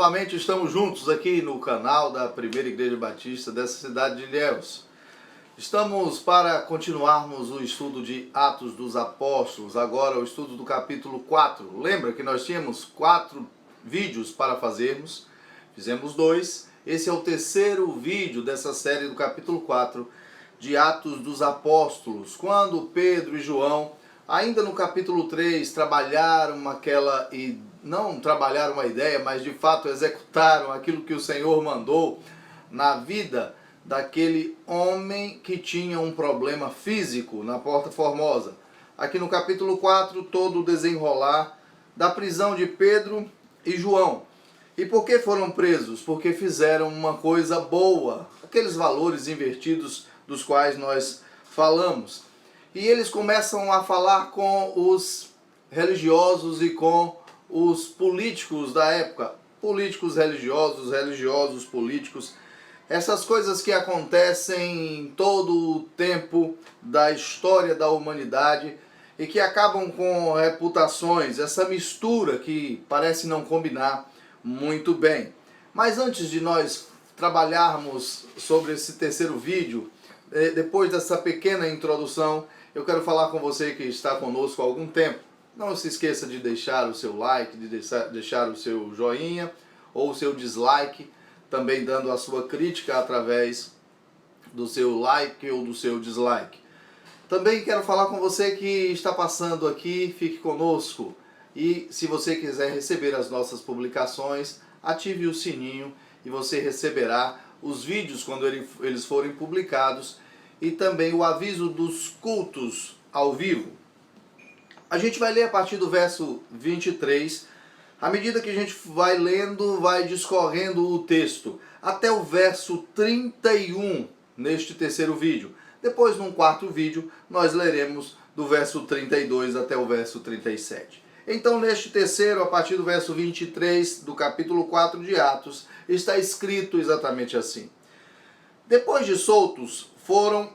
Novamente estamos juntos aqui no canal da Primeira Igreja Batista dessa cidade de Ilhéus. Estamos para continuarmos o estudo de Atos dos Apóstolos, agora o estudo do capítulo 4. Lembra que nós tínhamos 4 vídeos para fazermos? Fizemos 2. Esse é o terceiro vídeo dessa série do capítulo 4 de Atos dos Apóstolos, quando Pedro e João, ainda no capítulo 3, não trabalharam uma ideia, mas de fato executaram aquilo que o Senhor mandou na vida daquele homem que tinha um problema físico na Porta Formosa. Aqui no capítulo 4, todo o desenrolar da prisão de Pedro e João. E por que foram presos? Porque fizeram uma coisa boa, aqueles valores invertidos dos quais nós falamos. E eles começam a falar com os religiosos e com os políticos da época. Políticos religiosos, religiosos políticos. Essas coisas que acontecem em todo o tempo da história da humanidade e que acabam com reputações, essa mistura que parece não combinar muito bem. Mas antes de nós trabalharmos sobre esse terceiro vídeo, depois dessa pequena introdução, eu quero falar com você que está conosco há algum tempo. Não se esqueça de deixar o seu like, de deixar o seu joinha ou o seu dislike, também dando a sua crítica através do seu like ou do seu dislike. Também quero falar com você que está passando aqui, fique conosco. E se você quiser receber as nossas publicações, ative o sininho e você receberá os vídeos quando eles forem publicados e também o aviso dos cultos ao vivo. A gente vai ler a partir do verso 23, à medida que a gente vai lendo, vai discorrendo o texto, até o verso 31 neste terceiro vídeo. Depois, num quarto vídeo, nós leremos do verso 32 até o verso 37. Então, neste terceiro, a partir do verso 23 do capítulo 4 de Atos, está escrito exatamente assim. Depois de soltos, foram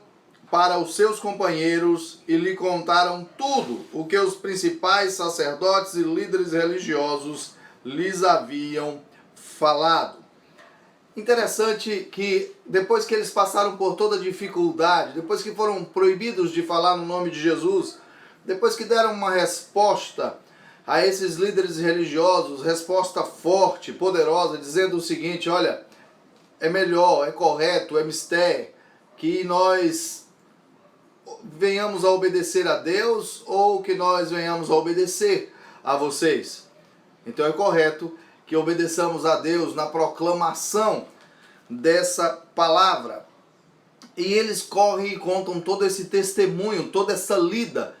para os seus companheiros e lhe contaram tudo o que os principais sacerdotes e líderes religiosos lhes haviam falado. Interessante que depois que eles passaram por toda a dificuldade, depois que foram proibidos de falar no nome de Jesus, depois que deram uma resposta a esses líderes religiosos, resposta forte, poderosa, dizendo o seguinte: olha, é melhor, é correto, é mistério que nós venhamos a obedecer a Deus ou que nós venhamos a obedecer a vocês. Então é correto que obedeçamos a Deus na proclamação dessa palavra. E eles correm e contam todo esse testemunho, toda essa lida,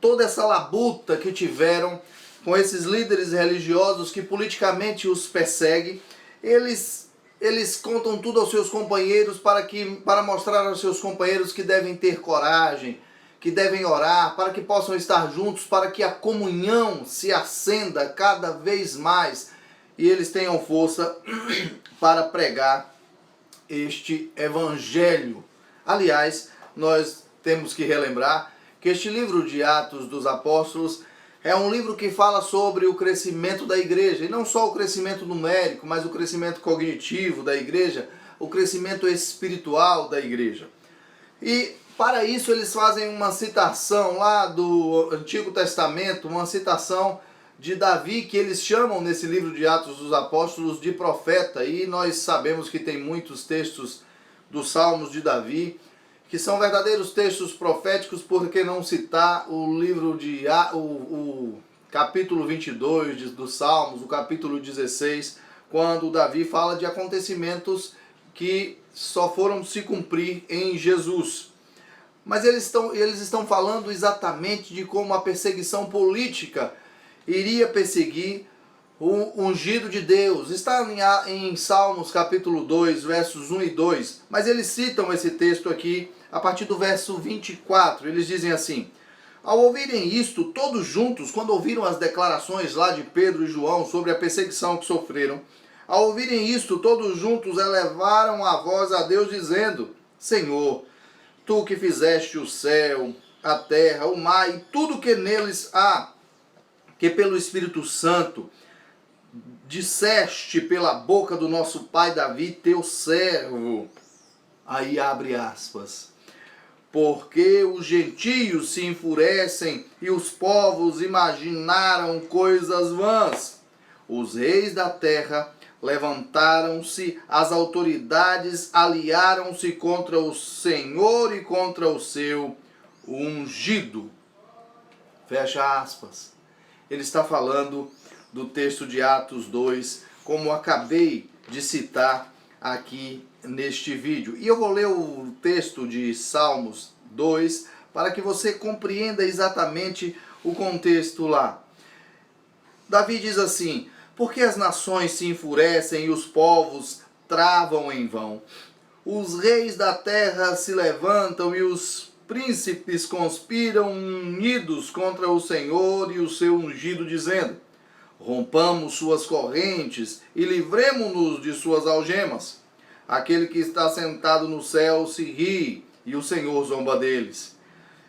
toda essa labuta que tiveram com esses líderes religiosos que politicamente os perseguem. Eles contam tudo aos seus companheiros para mostrar aos seus companheiros que devem ter coragem, que devem orar, para que possam estar juntos, para que a comunhão se acenda cada vez mais e eles tenham força para pregar este evangelho. Aliás, nós temos que relembrar que este livro de Atos dos Apóstolos é um livro que fala sobre o crescimento da igreja, e não só o crescimento numérico, mas o crescimento cognitivo da igreja, o crescimento espiritual da igreja. E para isso eles fazem uma citação lá do Antigo Testamento, uma citação de Davi, que eles chamam nesse livro de Atos dos Apóstolos de profeta, e nós sabemos que tem muitos textos dos Salmos de Davi, que são verdadeiros textos proféticos. Por que não citar o livro de o capítulo 22 dos Salmos, o capítulo 16, quando Davi fala de acontecimentos que só foram se cumprir em Jesus. Mas eles estão falando exatamente de como a perseguição política iria perseguir o ungido de Deus. Está em Salmos capítulo 2, versos 1 e 2, mas eles citam esse texto aqui a partir do verso 24, eles dizem assim: ao ouvirem isto, todos juntos, quando ouviram as declarações lá de Pedro e João sobre a perseguição que sofreram, ao ouvirem isto, todos juntos elevaram a voz a Deus, dizendo: Senhor, tu que fizeste o céu, a terra, o mar e tudo que neles há, que pelo Espírito Santo disseste pela boca do nosso pai Davi, teu servo. Aí abre aspas. Porque os gentios se enfurecem e os povos imaginaram coisas vãs. Os reis da terra levantaram-se, as autoridades aliaram-se contra o Senhor e contra o seu ungido. Fecha aspas. Ele está falando do texto de Atos 2, como acabei de citar aqui neste vídeo. E eu vou ler o texto de Salmos 2 para que você compreenda exatamente o contexto lá. Davi diz assim: porque as nações se enfurecem e os povos travam em vão. Os reis da terra se levantam e os príncipes conspiram unidos contra o Senhor e o seu ungido, dizendo: rompamos suas correntes e livremo-nos de suas algemas. Aquele que está sentado no céu se ri e o Senhor zomba deles.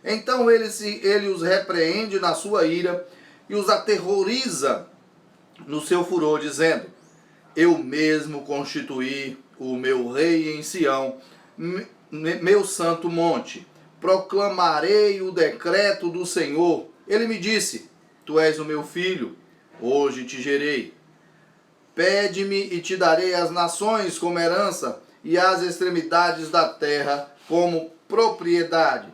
Então ele os repreende na sua ira e os aterroriza no seu furor, dizendo: eu mesmo constituí o meu rei em Sião, meu santo monte. Proclamarei o decreto do Senhor. Ele me disse: tu és o meu filho, hoje te gerei. Pede-me e te darei as nações como herança e as extremidades da terra como propriedade.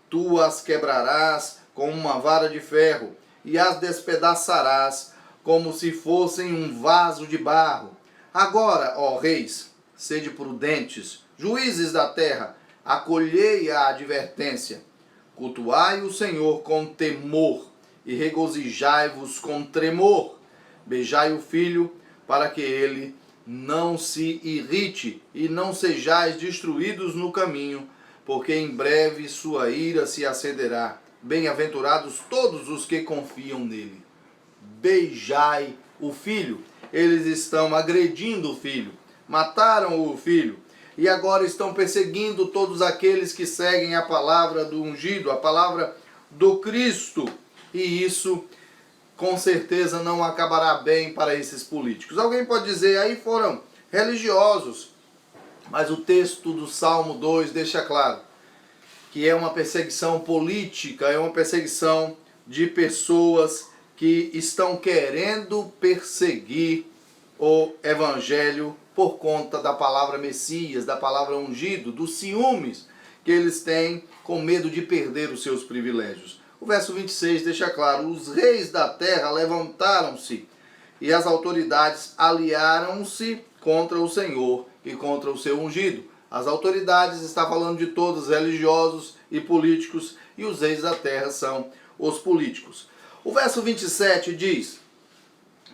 Tu as quebrarás com uma vara de ferro e as despedaçarás como se fossem um vaso de barro. Agora, ó reis, sede prudentes, juízes da terra, acolhei a advertência. Cultuai o Senhor com temor e regozijai-vos com tremor. Beijai o filho, para que ele não se irrite e não sejais destruídos no caminho, porque em breve sua ira se acenderá. Bem-aventurados todos os que confiam nele. Beijai o filho. Eles estão agredindo o filho, mataram o filho e agora estão perseguindo todos aqueles que seguem a palavra do ungido, a palavra do Cristo. E isso com certeza não acabará bem para esses políticos. Alguém pode dizer, aí foram religiosos, mas o texto do Salmo 2 deixa claro que é uma perseguição política, é uma perseguição de pessoas que estão querendo perseguir o evangelho por conta da palavra Messias, da palavra ungido, dos ciúmes que eles têm com medo de perder os seus privilégios. O verso 26 deixa claro: os reis da terra levantaram-se e as autoridades aliaram-se contra o Senhor e contra o seu ungido. As autoridades está falando de todos, religiosos e políticos, e os reis da terra são os políticos. O verso 27 diz: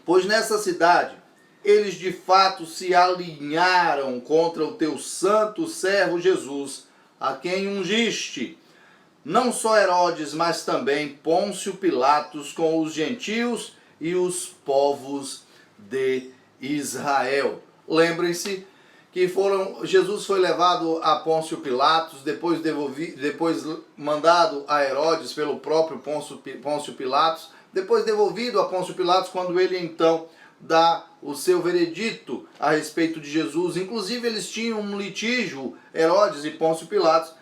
pois nessa cidade eles de fato se alinharam contra o teu santo servo Jesus, a quem ungiste. Não só Herodes, mas também Pôncio Pilatos com os gentios e os povos de Israel. Lembrem-se que Jesus foi levado a Pôncio Pilatos, depois mandado a Herodes pelo próprio Pôncio Pilatos, depois devolvido a Pôncio Pilatos, quando ele então dá o seu veredito a respeito de Jesus. Inclusive eles tinham um litígio, Herodes e Pôncio Pilatos,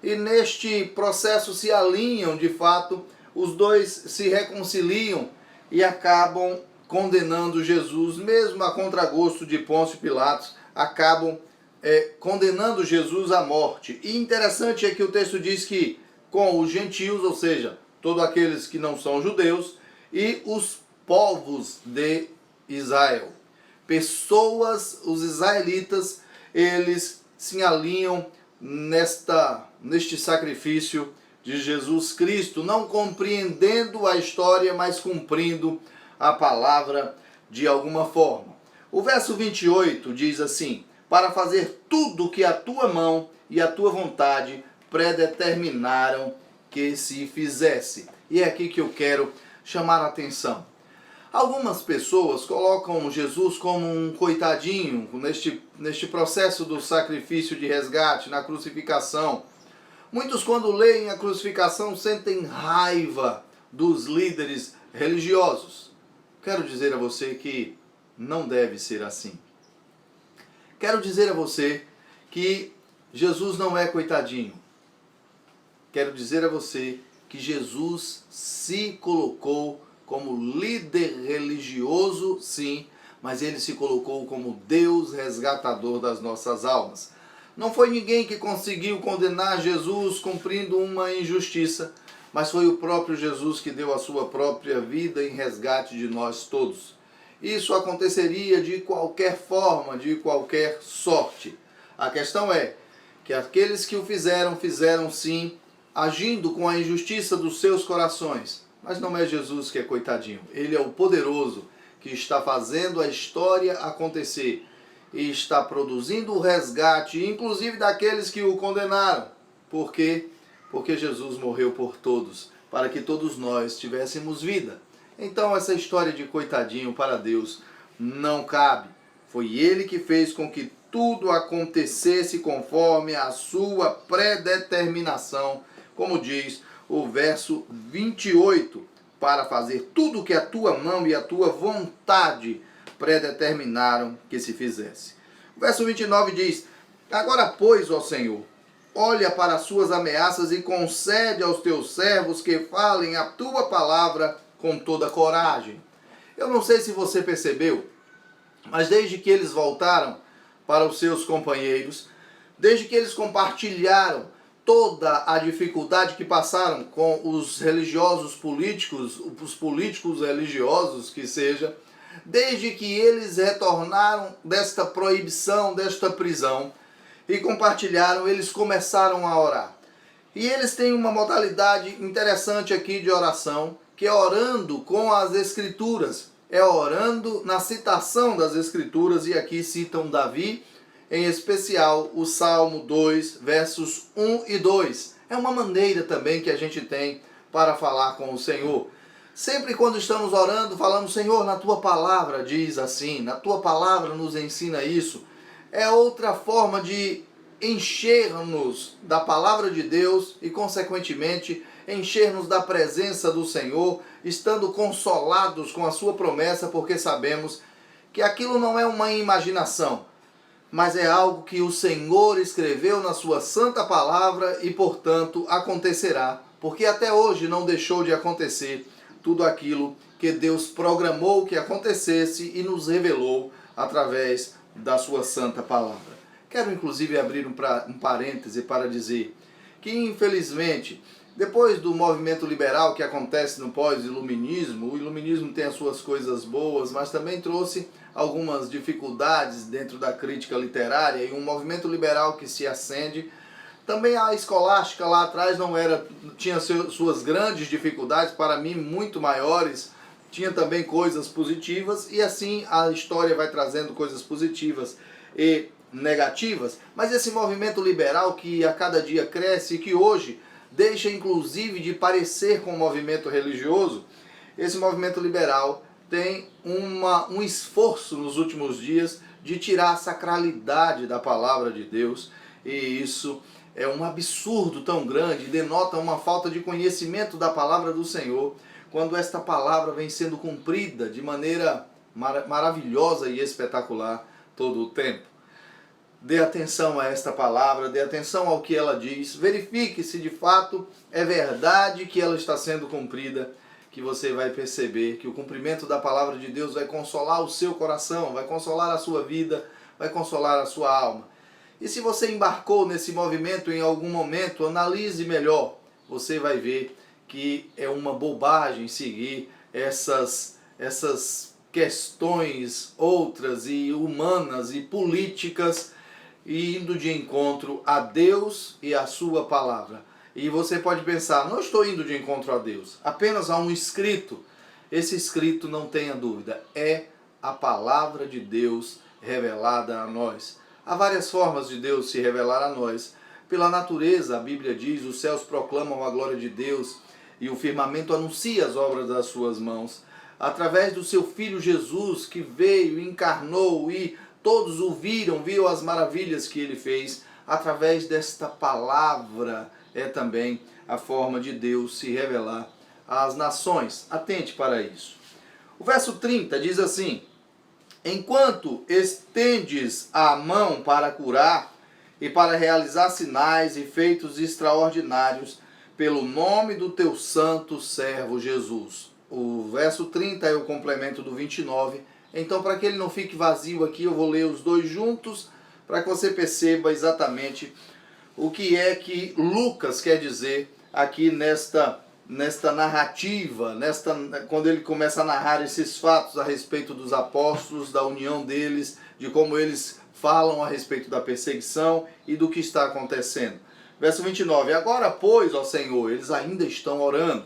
e neste processo se alinham de fato, os dois se reconciliam e acabam condenando Jesus, mesmo a contragosto de Pôncio Pilatos, acabam condenando Jesus à morte. E interessante é que o texto diz que com os gentios, ou seja, todos aqueles que não são judeus, e os povos de Israel. Pessoas, os israelitas, eles se alinham neste sacrifício de Jesus Cristo, não compreendendo a história, mas cumprindo a palavra de alguma forma. O verso 28 diz assim: para fazer tudo o que a tua mão e a tua vontade predeterminaram que se fizesse. E é aqui que eu quero chamar a atenção. Algumas pessoas colocam Jesus como um coitadinho neste processo do sacrifício de resgate, na crucificação. Muitos, quando leem a crucificação, sentem raiva dos líderes religiosos. Quero dizer a você que Não deve ser assim. Quero dizer a você que Jesus não é coitadinho. Quero dizer a você que Jesus se colocou como líder religioso, sim, mas ele se colocou como Deus resgatador das nossas almas. Não foi ninguém que conseguiu condenar Jesus cumprindo uma injustiça, mas foi o próprio Jesus que deu a sua própria vida em resgate de nós todos. Isso aconteceria de qualquer forma, de qualquer sorte. A questão é que aqueles que o fizeram, fizeram sim, agindo com a injustiça dos seus corações. Mas não é Jesus que é coitadinho. Ele é o poderoso que está fazendo a história acontecer e está produzindo o resgate, inclusive daqueles que o condenaram. Por quê? Porque Jesus morreu por todos, para que todos nós tivéssemos vida. Então essa história de coitadinho para Deus não cabe. Foi Ele que fez com que tudo acontecesse conforme a sua predeterminação, como diz o verso 28, para fazer tudo o que a tua mão e a tua vontade predeterminaram que se fizesse. O verso 29 diz: agora, pois, ó Senhor, olha para as suas ameaças e concede aos teus servos que falem a tua palavra com toda coragem. Eu não sei se você percebeu, mas desde que eles voltaram para os seus companheiros, desde que eles compartilharam toda a dificuldade que passaram com os religiosos políticos, os políticos religiosos que seja, desde que eles retornaram desta proibição, desta prisão, e compartilharam, eles começaram a orar. E eles têm uma modalidade interessante aqui de oração, que é orando com as Escrituras, é orando na citação das Escrituras, e aqui citam Davi, em especial o Salmo 2, versos 1 e 2. É uma maneira também que a gente tem para falar com o Senhor. Sempre quando estamos orando, falamos: Senhor, na tua palavra diz assim, na tua palavra nos ensina isso. É outra forma de encher-nos da palavra de Deus e, consequentemente, encher-nos da presença do Senhor, estando consolados com a sua promessa, porque sabemos que aquilo não é uma imaginação, mas é algo que o Senhor escreveu na sua santa palavra e, portanto, acontecerá, porque até hoje não deixou de acontecer tudo aquilo que Deus programou que acontecesse e nos revelou através da sua santa palavra. Quero inclusive abrir um parêntese para dizer que, infelizmente, depois do movimento liberal que acontece no pós-iluminismo, o iluminismo tem as suas coisas boas, mas também trouxe algumas dificuldades dentro da crítica literária, e um movimento liberal que se acende. Também a escolástica lá atrás tinha suas grandes dificuldades, para mim muito maiores, tinha também coisas positivas, e assim a história vai trazendo coisas positivas e negativas. Mas esse movimento liberal que a cada dia cresce e que hoje deixa inclusive de parecer com o movimento religioso, esse movimento liberal tem um esforço nos últimos dias de tirar a sacralidade da palavra de Deus, e isso é um absurdo tão grande, denota uma falta de conhecimento da palavra do Senhor, quando esta palavra vem sendo cumprida de maneira maravilhosa e espetacular todo o tempo. Dê atenção a esta palavra, dê atenção ao que ela diz, verifique se de fato é verdade que ela está sendo cumprida, que você vai perceber que o cumprimento da palavra de Deus vai consolar o seu coração, vai consolar a sua vida, vai consolar a sua alma. E se você embarcou nesse movimento em algum momento, analise melhor, você vai ver que é uma bobagem seguir essas questões outras e humanas e políticas, e indo de encontro a Deus e a sua palavra. E você pode pensar: não estou indo de encontro a Deus, apenas há um escrito. Esse escrito, não tenha dúvida, é a palavra de Deus revelada a nós. Há várias formas de Deus se revelar a nós. Pela natureza, a Bíblia diz: os céus proclamam a glória de Deus e o firmamento anuncia as obras das suas mãos. Através do seu Filho Jesus, que veio, encarnou, e todos o viram as maravilhas que ele fez. Através desta palavra é também a forma de Deus se revelar às nações. Atente para isso. O verso 30 diz assim: Enquanto estendes a mão para curar e para realizar sinais e feitos extraordinários pelo nome do teu santo servo Jesus. O verso 30 é o complemento do 29. Então, para que ele não fique vazio aqui, eu vou ler os dois juntos, para que você perceba exatamente o que é que Lucas quer dizer aqui nesta narrativa, quando ele começa a narrar esses fatos a respeito dos apóstolos, da união deles, de como eles falam a respeito da perseguição e do que está acontecendo. Verso 29, agora, pois, ó Senhor, eles ainda estão orando.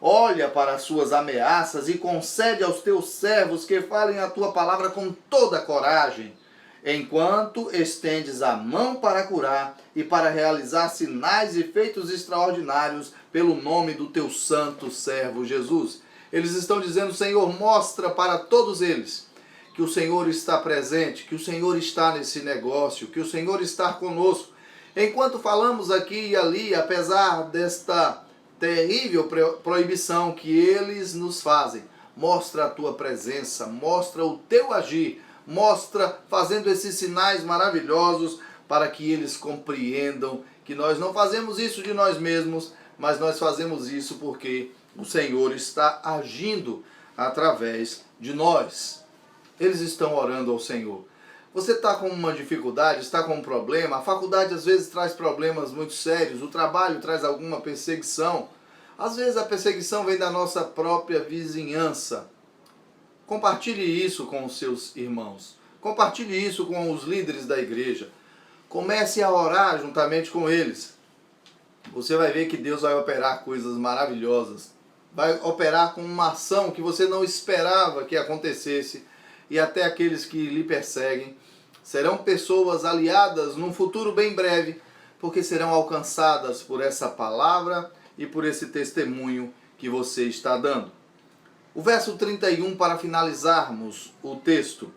Olha para as suas ameaças e concede aos teus servos que falem a tua palavra com toda a coragem, enquanto estendes a mão para curar e para realizar sinais e feitos extraordinários pelo nome do teu santo servo Jesus. Eles estão dizendo, Senhor, mostra para todos eles que o Senhor está presente, que o Senhor está nesse negócio, que o Senhor está conosco. Enquanto falamos aqui e ali, apesar desta terrível proibição que eles nos fazem, mostra a tua presença, mostra o teu agir, mostra fazendo esses sinais maravilhosos para que eles compreendam que nós não fazemos isso de nós mesmos, mas nós fazemos isso porque o Senhor está agindo através de nós. Eles estão orando ao Senhor. Você está com uma dificuldade, está com um problema, a faculdade às vezes traz problemas muito sérios, o trabalho traz alguma perseguição, às vezes a perseguição vem da nossa própria vizinhança. Compartilhe isso com os seus irmãos, compartilhe isso com os líderes da igreja, comece a orar juntamente com eles. Você vai ver que Deus vai operar coisas maravilhosas, vai operar com uma ação que você não esperava que acontecesse, e até aqueles que lhe perseguem serão pessoas aliadas num futuro bem breve, porque serão alcançadas por essa palavra e por esse testemunho que você está dando. O verso 31, para finalizarmos o texto.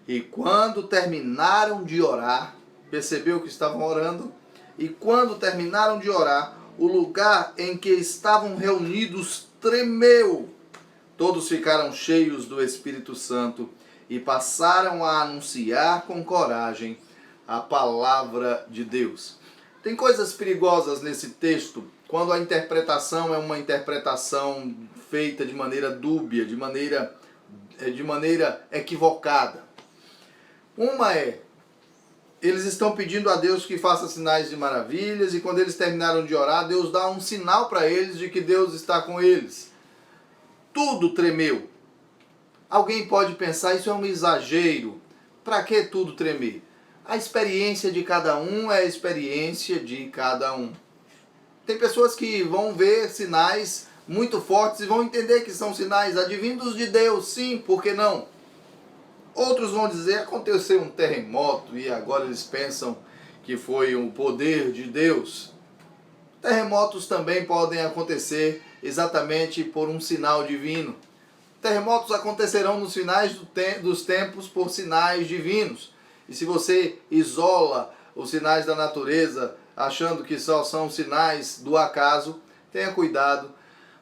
E quando terminaram de orar, percebeu que estavam orando? E quando terminaram de orar, o lugar em que estavam reunidos tremeu. Todos ficaram cheios do Espírito Santo e passaram a anunciar com coragem a palavra de Deus. Tem coisas perigosas nesse texto, quando a interpretação é uma interpretação feita de maneira dúbia, de maneira equivocada. Uma é, eles estão pedindo a Deus que faça sinais de maravilhas, e quando eles terminaram de orar, Deus dá um sinal para eles de que Deus está com eles. Tudo tremeu. Alguém pode pensar, isso é um exagero. Para que tudo tremer? A experiência de cada um é a experiência de cada um. Tem pessoas que vão ver sinais muito fortes e vão entender que são sinais advindos de Deus, sim, por que não? Outros vão dizer, aconteceu um terremoto e agora eles pensam que foi um poder de Deus. Terremotos também podem acontecer exatamente por um sinal divino. Terremotos acontecerão nos finais dos tempos por sinais divinos. E se você isola os sinais da natureza, achando que só são sinais do acaso, tenha cuidado,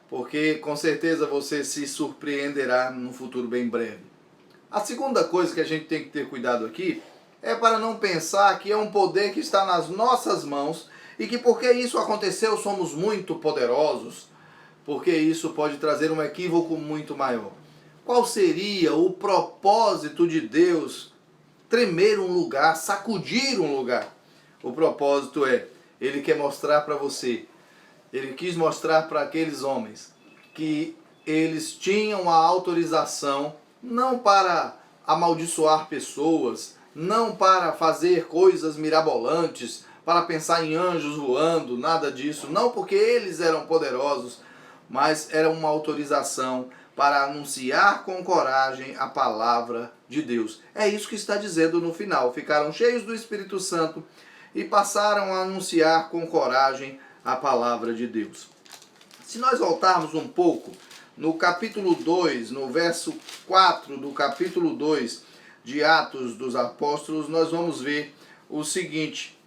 porque com certeza você se surpreenderá num futuro bem breve. A segunda coisa que a gente tem que ter cuidado aqui é para não pensar que é um poder que está nas nossas mãos e que porque isso aconteceu somos muito poderosos, porque isso pode trazer um equívoco muito maior. Qual seria o propósito de Deus tremer um lugar, sacudir um lugar? O propósito é, ele quer mostrar para você, ele quis mostrar para aqueles homens que eles tinham a autorização não para amaldiçoar pessoas, não para fazer coisas mirabolantes, para pensar em anjos voando, nada disso. Não porque eles eram poderosos, mas era uma autorização para anunciar com coragem a palavra de Deus. É isso que está dizendo no final. Ficaram cheios do Espírito Santo e passaram a anunciar com coragem a palavra de Deus. Se nós voltarmos um pouco no capítulo 2, no verso 4 do capítulo 2 de Atos dos Apóstolos, nós vamos ver o seguinte: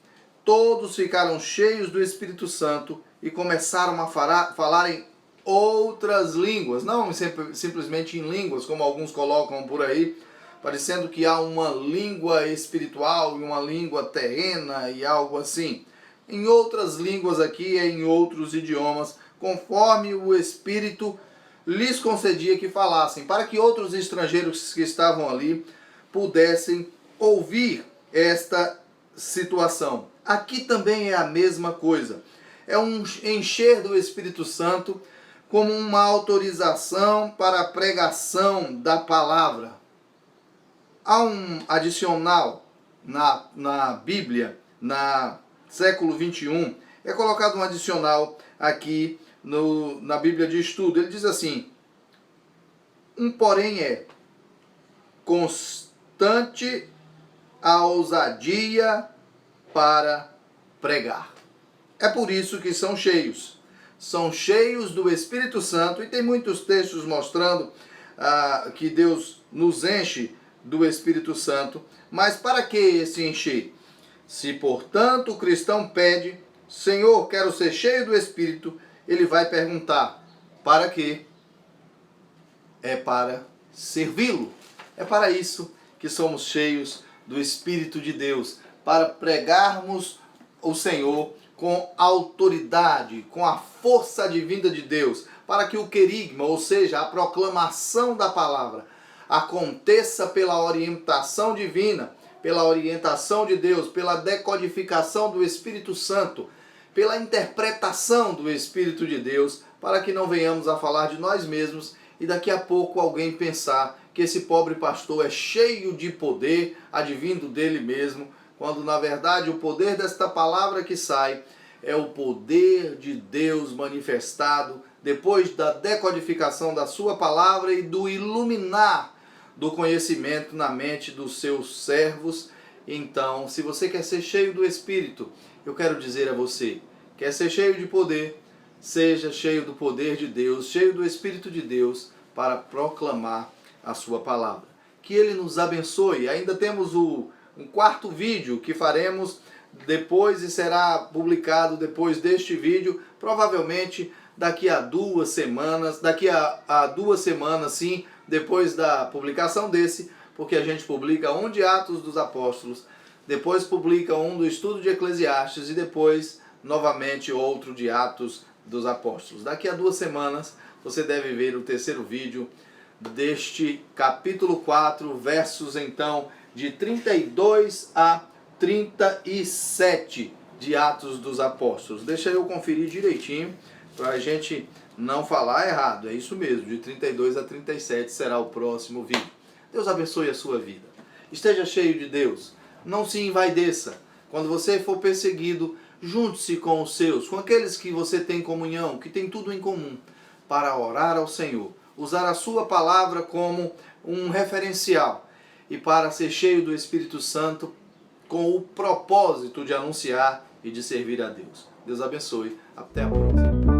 todos ficaram cheios do Espírito Santo e começaram a falar em outras línguas, não simplesmente em línguas, como alguns colocam por aí, parecendo que há uma língua espiritual e uma língua terrena e algo assim. Em outras línguas aqui, em outros idiomas, conforme o Espírito lhes concedia que falassem, para que outros estrangeiros que estavam ali pudessem ouvir esta situação. Aqui também é a mesma coisa. É um encher do Espírito Santo como uma autorização para a pregação da palavra. Há um adicional na Bíblia, na século 21, é colocado um adicional aqui na Bíblia de Estudo. Ele diz assim: porém é constante a ousadia para pregar. É por isso que são cheios do Espírito Santo, e tem muitos textos mostrando que Deus nos enche do Espírito Santo. Mas para que esse encher? Se, portanto, o cristão pede: Senhor, quero ser cheio do Espírito, ele vai perguntar: para quê? É para servi-lo. É para isso que somos cheios do Espírito de Deus, para pregarmos o Senhor com autoridade, com a força divina de Deus, para que o querigma, ou seja, a proclamação da palavra, aconteça pela orientação divina, pela orientação de Deus, pela decodificação do Espírito Santo, pela interpretação do Espírito de Deus, para que não venhamos a falar de nós mesmos e daqui a pouco alguém pensar que esse pobre pastor é cheio de poder, advindo dele mesmo, quando na verdade o poder desta palavra que sai é o poder de Deus manifestado depois da decodificação da sua palavra e do iluminar do conhecimento na mente dos seus servos. Então, se você quer ser cheio do Espírito, eu quero dizer a você: quer ser cheio de poder, seja cheio do poder de Deus, cheio do Espírito de Deus, para proclamar a sua palavra. Que Ele nos abençoe. Ainda temos um quarto vídeo que faremos depois e será publicado depois deste vídeo, provavelmente daqui a 2 semanas, a 2 semanas sim, depois da publicação desse, porque a gente publica um de Atos dos Apóstolos, depois publica um do Estudo de Eclesiastes e depois novamente outro de Atos dos Apóstolos. Daqui a 2 semanas você deve ver o terceiro vídeo deste capítulo 4, versos então de 32 a 37 de Atos dos Apóstolos. Deixa eu conferir direitinho para a gente não falar errado. É isso mesmo, de 32 a 37 será o próximo vídeo. Deus abençoe a sua vida. Esteja cheio de Deus. Não se envaideça. Quando você for perseguido, junte-se com os seus, com aqueles que você tem comunhão, que tem tudo em comum, para orar ao Senhor. Usar a sua palavra como um referencial e para ser cheio do Espírito Santo com o propósito de anunciar e de servir a Deus. Deus abençoe. Até a próxima.